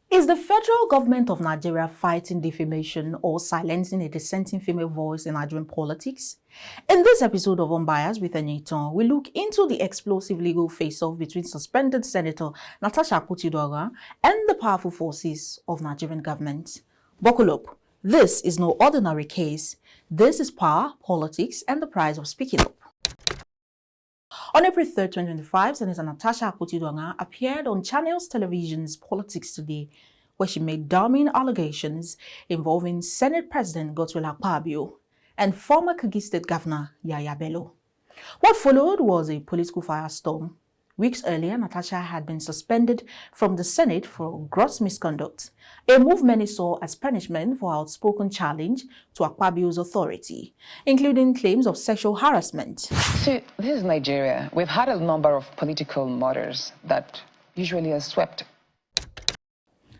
Is the federal government of Nigeria fighting defamation or silencing a dissenting female voice in Nigerian politics? In this episode of Unbiased with Eniton, we look into the explosive legal face-off between suspended Senator Natasha Akpabio and the powerful forces of Nigerian government. Buckle up. This is no ordinary case. This is power, politics, and the price of speaking up. On April 3, 2025, Senator Natasha Akpabio appeared on Channels Television's Politics Today, where she made damning allegations involving Senate President Akpabio and former Kogi State Governor Yaya Bello. What followed was a political firestorm. Weeks earlier, Natasha had been suspended from the Senate for gross misconduct, a move many saw as punishment for outspoken challenge to Akpabio's authority, including claims of sexual harassment. See, this is Nigeria. We've had a number of political murders that usually are swept.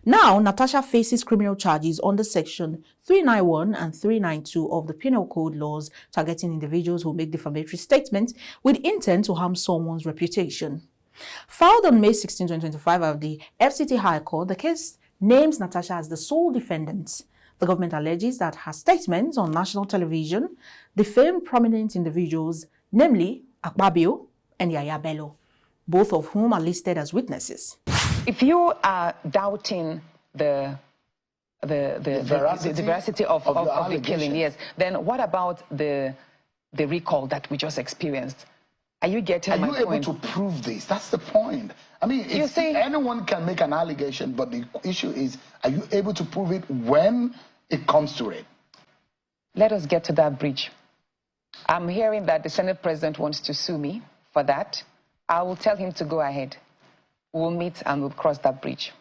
Now, Natasha faces criminal charges under Section 391 and 392 of the Penal Code laws targeting individuals who make defamatory statements with intent to harm someone's reputation. Filed on May 16, 2025 by the FCT High Court, the case names Natasha as the sole defendant. The government alleges that her statements on national television defamed prominent individuals, namely Akpabio and Yaya Bello, both of whom are listed as witnesses. If you are doubting the veracity of the killing, yes, then what about the recall that we just experienced? Are you getting my point? Are you able to prove this? That's the point. I mean, anyone can make an allegation, but the issue is, are you able to prove it when it comes to it? Let us get to that bridge. I'm hearing that the Senate President wants to sue me for that. I will tell him to go ahead. We'll meet and we'll cross that bridge.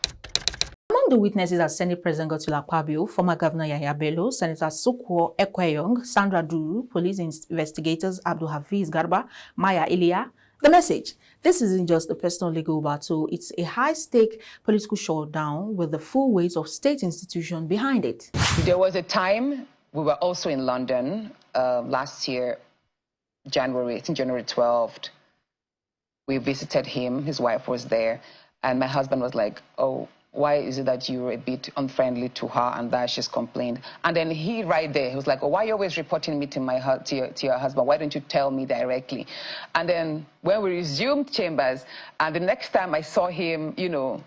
Among the witnesses are Senate President Akpabio, former Governor Yaya Bello, Senator Sukwo Ekweyong, Sandra Duru, police investigators Abdul Hafiz Garba, Maya Ilia. The message: this isn't just a personal legal battle, it's a high-stake political showdown with the full weight of state institution behind it. There was a time we were also in London last year, January 12th. We visited him, his wife was there, and my husband was like, oh, why is it that you're a bit unfriendly to her and that she's complained? And then he right there, he was like, oh, why are you always reporting me to your husband? Why don't you tell me directly? And then when we resumed chambers, and the next time I saw him, you know,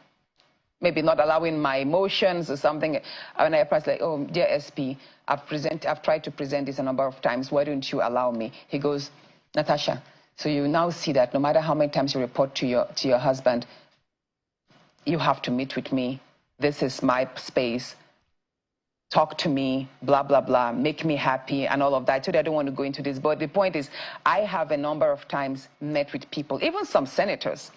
maybe not allowing my emotions or something, and I was like, oh, dear SP, I've tried to present this a number of times. Why don't you allow me? He goes, Natasha, so you now see that no matter how many times you report to your husband, you have to meet with me. This is my space. Talk to me, blah, blah, blah, make me happy and all of that. So I don't want to go into this. But the point is, I have a number of times met with people, even some senators.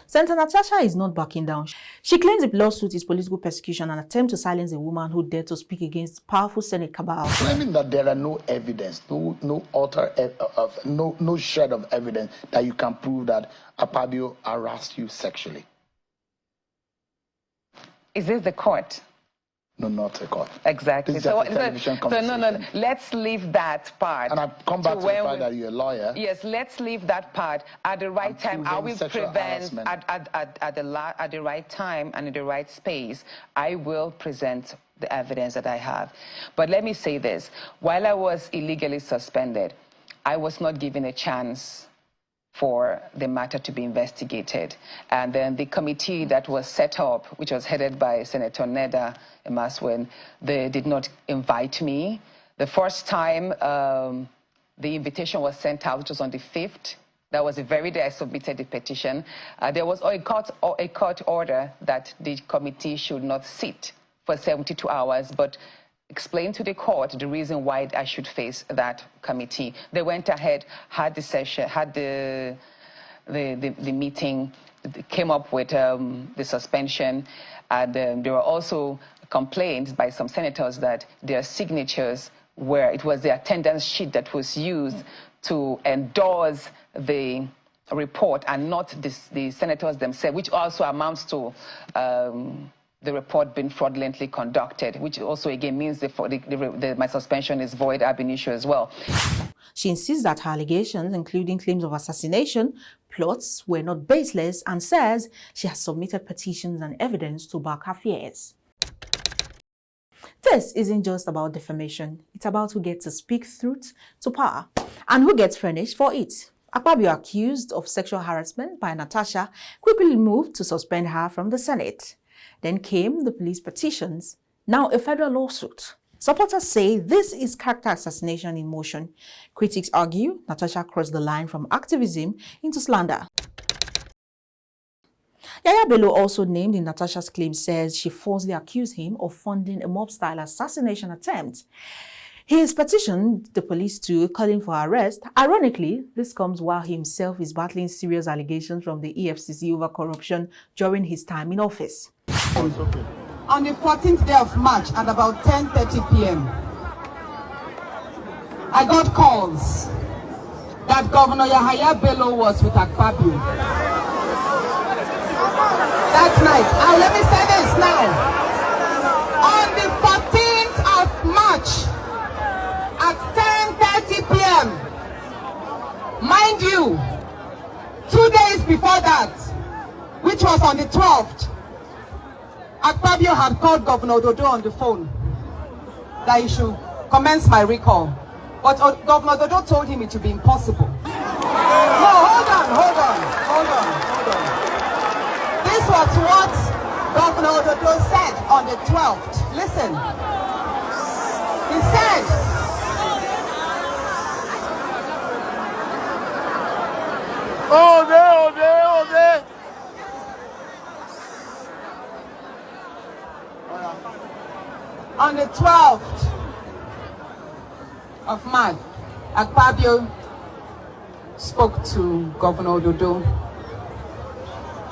Senator Natasha is not backing down. She claims the lawsuit is political persecution and attempt to silence a woman who dared to speak against powerful Senate cabal. Claiming that there are no evidence, no shred of evidence that you can prove that Akpabio harassed you sexually. Is this the court? No, not the court. Exactly. This is just a television conversation. No. Let's leave that part. And I've come back to the fact that you're a lawyer. Yes, let's leave that part. At the right time, I will prevent, at the right time and in the right space, I will present the evidence that I have. But let me say this. While I was illegally suspended, I was not given a chance for the matter to be investigated. And then the committee that was set up, which was headed by Senator Neda Emaswen, they did not invite me. The first time the invitation was sent out, which was on the 5th, that was the very day I submitted the petition. There was a court order that the committee should not sit for 72 hours, but explain to the court the reason why I should face that committee. They went ahead, had the session, had the meeting, came up with the suspension, and there were also complaints by some senators that their signatures it was the attendance sheet that was used to endorse the report and not the senators themselves, which also amounts to the report been fraudulently conducted, which also again means my suspension is void ab initio as well. She insists that her allegations, including claims of assassination, plots, were not baseless and says she has submitted petitions and evidence to back her fears. This isn't just about defamation, it's about who gets to speak truth to power and who gets punished for it. Akpabio, accused of sexual harassment by Natasha, quickly moved to suspend her from the Senate. Then came the police petitions, now a federal lawsuit. Supporters say this is character assassination in motion. Critics argue Natasha crossed the line from activism into slander. Yaya Bello, also named in Natasha's claim, says she falsely accused him of funding a mob-style assassination attempt. He has petitioned the police to calling for arrest. Ironically, this comes while he himself is battling serious allegations from the EFCC over corruption during his time in office. On the 14th day of March at about 10:30 p.m., I got calls that Governor Yaya Bello was with Akpabio. That night, let me say this now. On the 14th of March at 10:30 p.m., mind you, 2 days before that, which was on the 12th, Akpabio had called Governor Dodo on the phone that he should commence my recall. But Governor Dodo told him it would be impossible. No, hold on. This was what Governor Dodo said on the 12th. Listen. He said, Oh, there. on the 12th of March, Akpabio spoke to Governor Dodo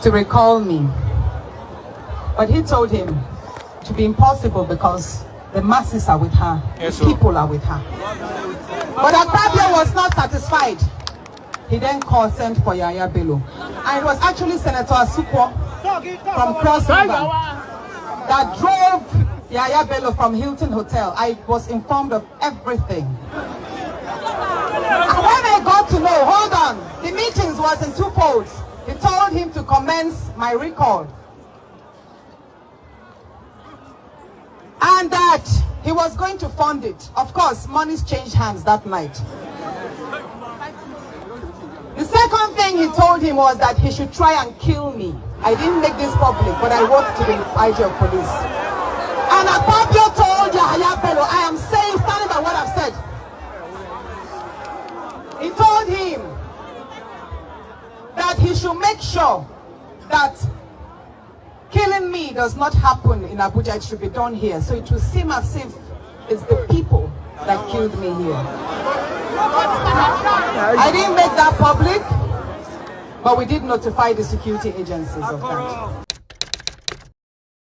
to recall me. But he told him to be impossible because the masses are with her, the people are with her. But Akpabio was not satisfied. He then sent for Yaya Bello. And it was actually Senator Asukwo from Cross River that drove Yaya Bello from Hilton Hotel. I was informed of everything. And when I got to know, hold on, the meetings was in two folds. He told him to commence my recall. And that he was going to fund it. Of course, monies changed hands that night. The second thing he told him was that he should try and kill me. I didn't make this public, but I wrote to the IG of police. And Akpabio told Yaya Bello, I am saying, standing by what I've said. He told him that he should make sure that killing me does not happen in Abuja, it should be done here. So it will seem as if it's the people that killed me here. I didn't make that public, but we did notify the security agencies of that.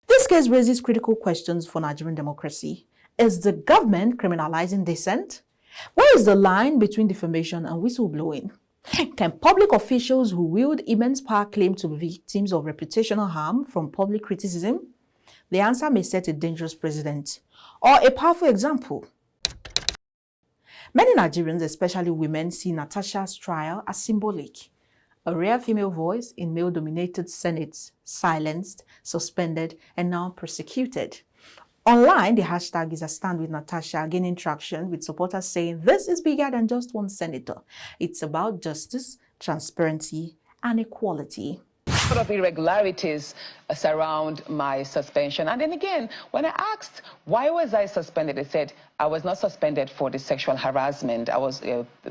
This case raises critical questions for Nigerian democracy. Is the government criminalizing dissent? Where is the line between defamation and whistleblowing? Can public officials who wield immense power claim to be victims of reputational harm from public criticism? The answer may set a dangerous precedent or a powerful example. Many Nigerians, especially women, see Natasha's trial as symbolic. A rare female voice in male-dominated senates, silenced, suspended, and now persecuted. Online, the hashtag is a stand with Natasha, gaining traction with supporters saying this is bigger than just one senator. It's about justice, transparency, and equality. Sort of irregularities surround my suspension. And then again, when I asked why was I suspended, they said I was not suspended for the sexual harassment. I was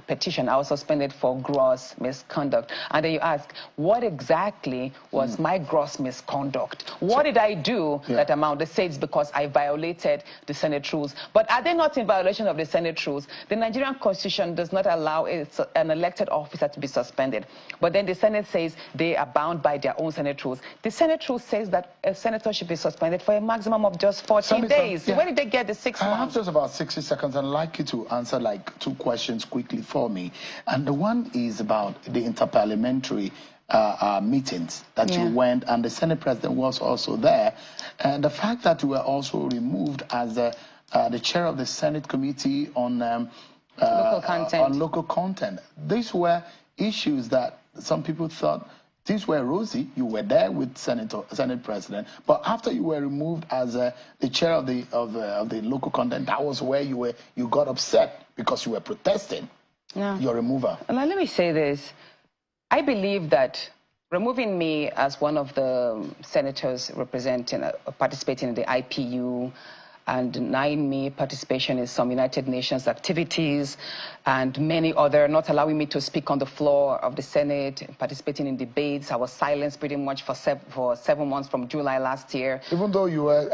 petition. I was suspended for gross misconduct. And then you ask, what exactly was my gross misconduct? What did I do that amount? They say it's because I violated the Senate rules. But are they not in violation of the Senate rules? The Nigerian Constitution does not allow an elected officer to be suspended. But then the Senate says they are bound by their own Senate rules. The Senate rules says that a senator should be suspended for a maximum of just 14 days. So where did they get the 6 months? I have just about 60 seconds. I'd like you to answer like 2 questions quickly for me. And the one is about the interparliamentary meetings that you went, and the Senate President was also there. And the fact that you were also removed as the chair of the Senate Committee on local content. These were issues that some people thought these were rosy. You were there with Senate President, but after you were removed as the chair of the local content, that was where you got upset because you were protesting your removal. Now, let me say this. I believe that removing me as one of the senators participating in the IPU and denying me participation in some United Nations activities and many other, not allowing me to speak on the floor of the Senate, participating in debates. I was silenced pretty much for 7 months from July last year. Even though you were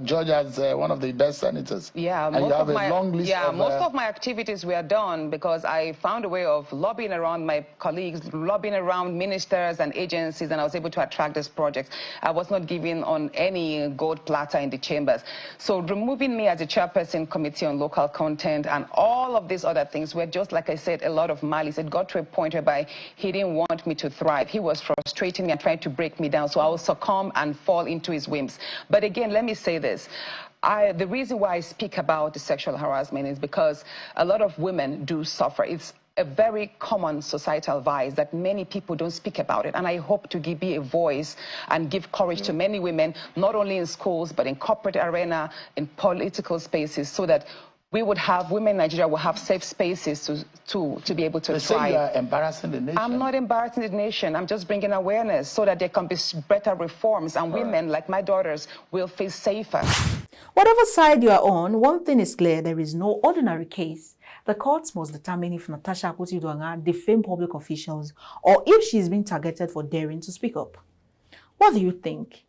judged as one of the best senators. Yeah, and you have a long list of... most of my activities were done because I found a way of lobbying around my colleagues, lobbying around ministers and agencies, and I was able to attract this project. I was not given on any gold platter in the chambers. So removing me as a chairperson committee on local content and all of these other things were just, like I said, a lot of malice. It got to a point whereby he didn't want me to thrive. He was frustrating me and trying to break me down, so I would succumb and fall into his whims. But again, let me say this. The reason why I speak about the sexual harassment is because a lot of women do suffer. It's a very common societal vice that many people don't speak about it. And I hope to be a voice and give courage to many women, not only in schools, but in corporate arena, in political spaces, so that we would have, women in Nigeria will have safe spaces to be able to thrive. Say you are embarrassing the nation. I'm not embarrassing the nation. I'm just bringing awareness so that there can be better reforms and women like my daughters will feel safer. Whatever side you are on, one thing is clear: there is no ordinary case. The courts must determine if Natasha Akpabio defamed public officials or if she is being targeted for daring to speak up. What do you think?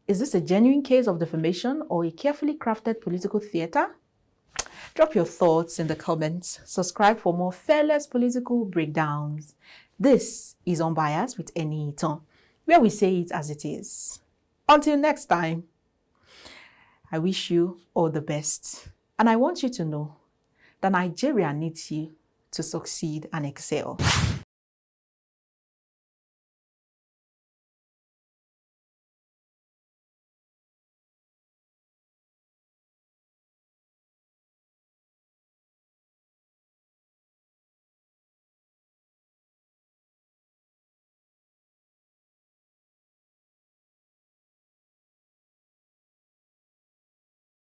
Is this a genuine case of defamation or a carefully crafted political theater? Drop your thoughts in the comments. Subscribe for more fearless political breakdowns. This is Unbiased with Eniton, where we say it as it is. Until next time, I wish you all the best. And I want you to know that Nigeria needs you to succeed and excel.